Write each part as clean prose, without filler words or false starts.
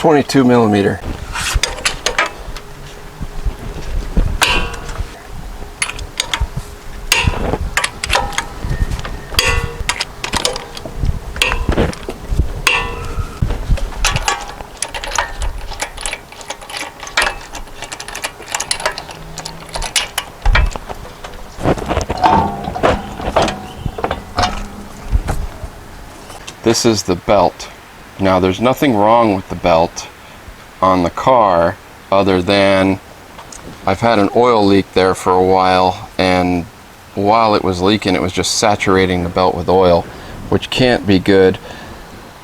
22 millimeter. This is the belt. Now there's nothing wrong with the belt on the car other than I've had an oil leak there for a while, and while it was leaking it was just saturating the belt with oil, which can't be good.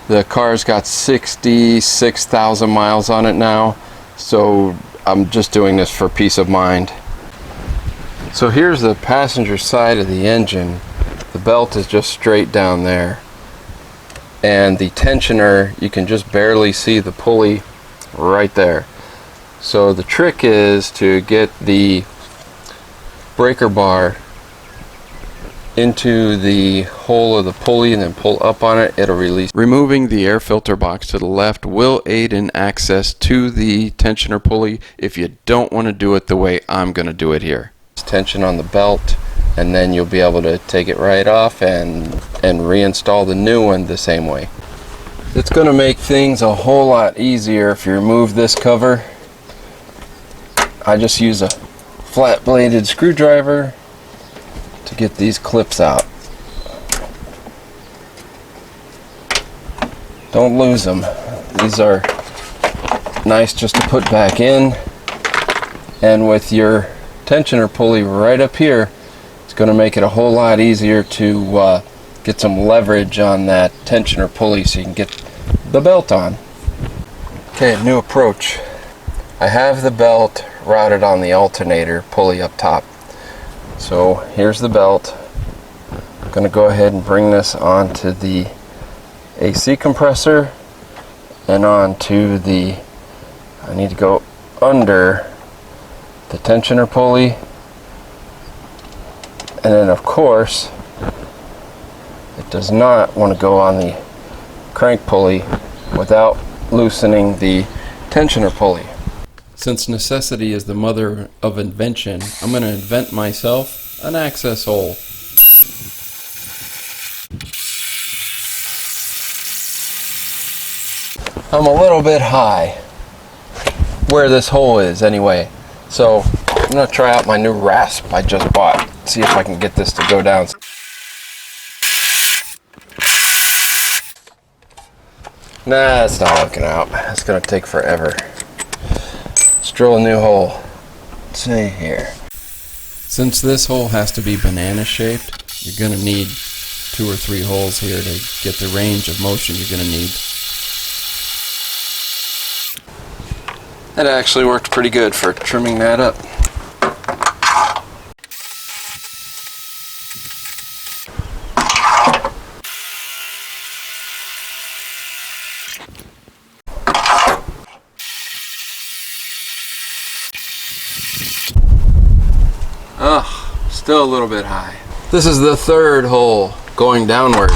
The car's got 66,000 miles on it now, so I'm just doing this for peace of mind. So here's the passenger side of the engine. The belt is just straight down there, and the tensioner, you can just barely see the pulley right there. So the trick is to get the breaker bar into the hole of the pulley and then pull up on it. It'll release. Removing the air filter box to the left will aid in access to the tensioner pulley if you don't want to do it the way I'm going to do it here. Tension on the belt, and then you'll be able to take it right off and reinstall the new one the same way. It's going to make things a whole lot easier if you remove this cover. I just use a flat bladed screwdriver to get these clips out. Don't lose them. These are nice just to put back in, and with your tensioner pulley right up here, it's going to make it a whole lot easier to get some leverage on that tensioner pulley so you can get the belt on. Okay, new approach. I have the belt routed on the alternator pulley up top. So here's the belt. I'm going to go ahead and bring this onto the AC compressor and onto the, I need to go under the tensioner pulley, and then of course it does not want to go on the crank pulley without loosening the tensioner pulley. Since necessity is the mother of invention, I'm going to invent myself an access hole. I'm a little bit high where this hole is anyway, so I'm going to try out my new rasp I just bought, see if I can get this to go down. Nah, it's not working out. It's going to take forever. Let's drill a new hole. Let's see here. Since this hole has to be banana shaped, you're going to need 2 or 3 holes here to get the range of motion you're going to need. That actually worked pretty good for trimming that up. Ugh, still a little bit high. This is the 3rd hole going downwards.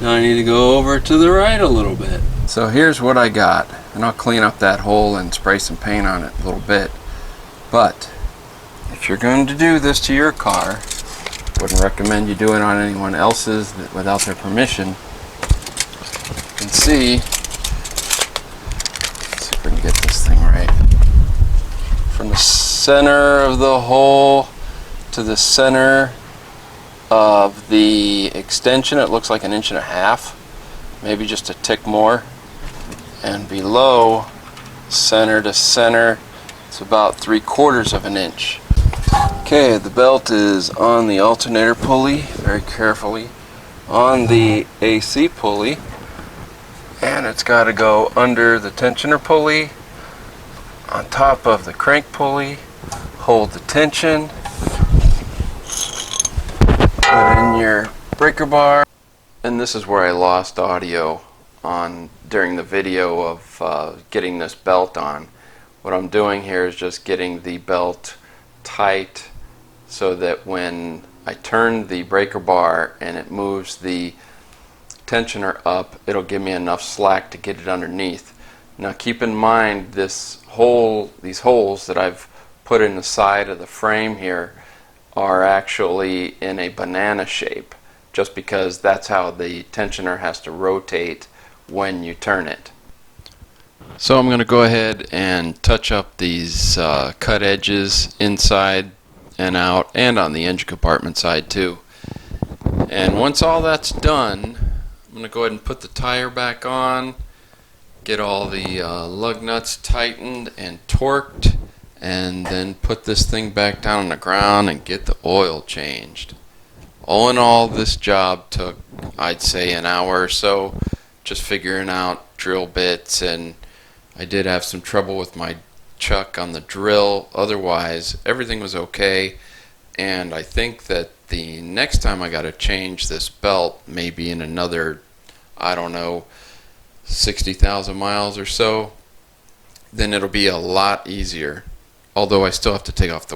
Now I need to go over to the right a little bit. So here's what I got, and I'll clean up that hole and spray some paint on it a little bit. But if you're going to do this to your car, wouldn't recommend you do it on anyone else's without their permission. You can see, let's see if we can get this thing right. From the center of the hole to the center of the extension, it looks like 1.5 inches, maybe just a tick more. And below, center to center, it's about 3/4 of an inch. Okay, the belt is on the alternator pulley, very carefully, on the AC pulley, and it's got to go under the tensioner pulley, on top of the crank pulley, hold the tension, put in your breaker bar. And this is where I lost audio on during the video of getting this belt on. What I'm doing here is just getting the belt tight so that when I turn the breaker bar and it moves the tensioner up, it'll give me enough slack to get it underneath. Now keep in mind these holes that I've put in the side of the frame here are actually in a banana shape, just because that's how the tensioner has to rotate when you turn it. So I'm going to go ahead and touch up these cut edges inside and out, and on the engine compartment side too. And once all that's done, I'm going to go ahead and put the tire back on, get all the lug nuts tightened and torqued, and then put this thing back down on the ground and get the oil changed. All in all, this job took, I'd say, an hour or so, just figuring out drill bits, and I did have some trouble with my chuck on the drill. Otherwise, everything was okay, and I think that the next time I got to change this belt, maybe in another, I don't know, 60,000 miles or so, then it'll be a lot easier. Although I still have to take off the